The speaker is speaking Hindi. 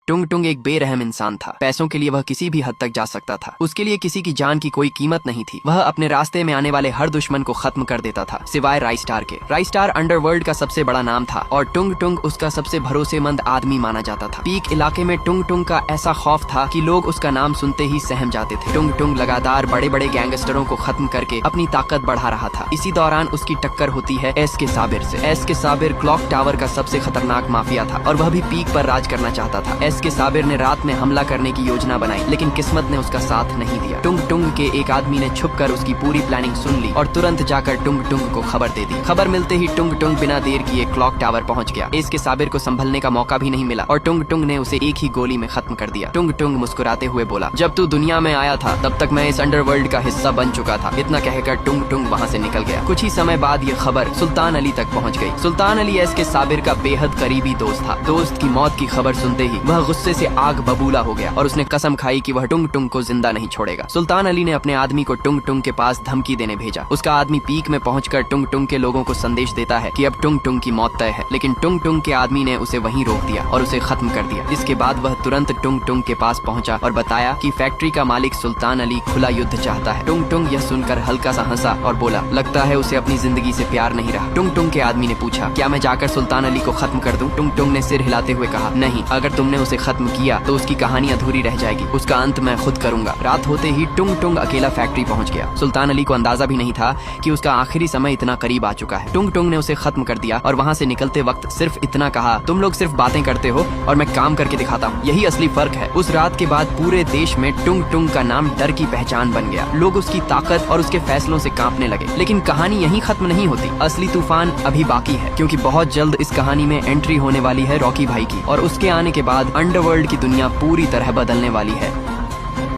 टुंग टुंग एक बेरहम इंसान था। पैसों के लिए वह किसी भी हद तक जा सकता था। उसके लिए किसी की जान की कोई कीमत नहीं थी। वह अपने रास्ते में आने वाले हर दुश्मन को खत्म कर देता था, सिवाय राइस्टार के। राइस्टार अंडरवर्ल्ड का सबसे बड़ा नाम था और टुंग टुंग उसका सबसे भरोसेमंद आदमी माना जाता था। पीक इलाके में टुंग टुंग का ऐसा खौफ था कि लोग उसका नाम सुनते ही सहम जाते थे। टुंग टुंग लगातार बड़े बड़े गैंगस्टरों को खत्म करके अपनी ताकत बढ़ा रहा था। इसी दौरान उसकी टक्कर होती है एस के साबिर से। एस के साबिर क्लॉक टावर का सबसे खतरनाक माफिया था और वह भी पीक पर राज करना चाहता था। एस के साबिर ने रात में हमला करने की योजना बनाई, लेकिन किस्मत ने उसका साथ नहीं दिया। टुंग टुंग के एक आदमी ने छुपकर उसकी पूरी प्लानिंग सुन ली और तुरंत जाकर टुंग टुंग को खबर दे दी। खबर मिलते ही टुंग टुंग बिना देर किए क्लॉक टावर पहुंच गया। एस के साबिर को संभलने का मौका भी नहीं मिला और टुंग टुंग ने उसे एक ही गोली में खत्म कर दिया। टुंग टुंग मुस्कुराते हुए बोला, जब तू दुनिया में आया था तब तक मैं इस अंडरवर्ल्ड का हिस्सा बन चुका था। इतना कहकर टुंग टुंग वहाँ से निकल गया। कुछ ही समय बाद ये खबर सुल्तान अली तक पहुँच गई। सुल्तान अली एस के साबिर का बेहद करीबी दोस्त था। दोस्त की मौत की खबर सुनते ही वह गुस्से से आग बबूला हो गया और उसने कसम खाई कि वह टुंग टुंग को जिंदा नहीं छोड़ेगा। सुल्तान अली ने अपने आदमी को टुंग टुंग के पास धमकी देने भेजा। उसका आदमी पीक में पहुंचकर टुंग टुंग के लोगों को संदेश देता है कि अब टुंग टुंग की मौत तय है, लेकिन टुंग टुंग के आदमी ने उसे वहीं रोक दिया और उसे खत्म कर दिया। इसके बाद वह तुरंत टुंग टुंग के पास पहुंचा और बताया कि फैक्ट्री का मालिक सुल्तान अली खुला युद्ध चाहता है। टुंग टुंग यह सुनकर हल्का सा हंसा और बोला, लगता है उसे अपनी जिंदगी से प्यार नहीं रहा। टुंग टुंग के आदमी ने पूछा, क्या मैं जाकर सुल्तान अली को खत्म कर दूं? टुंग टुंग ने सिर हिलाते हुए कहा, नहीं, अगर तुमने उसे खत्म किया तो उसकी कहानी अधूरी रह जाएगी। उसका अंत मैं खुद करूंगा। रात होते ही टुंग टुंग अकेला फैक्ट्री पहुंच गया। सुल्तान अली को अंदाजा भी नहीं था कि उसका आखिरी समय इतना करीब आ चुका है। टुंग टुंग ने उसे खत्म कर दिया और वहां से निकलते वक्त सिर्फ इतना कहा, तुम लोग सिर्फ बातें करते हो और मैं काम करके दिखाता हूँ, यही असली फर्क है। उस रात के बाद पूरे देश में टुंग टुंग का नाम डर की पहचान बन गया। लोग उसकी ताकत और उसके फैसलों से कांपने लगे। लेकिन कहानी यहीं खत्म नहीं होती। असली तूफान अभी बाकी है, क्योंकि बहुत जल्द इस कहानी में एंट्री होने वाली है रॉकी भाई की और उसके आने के बाद अंडरवर्ल्ड की दुनिया पूरी तरह बदलने वाली है।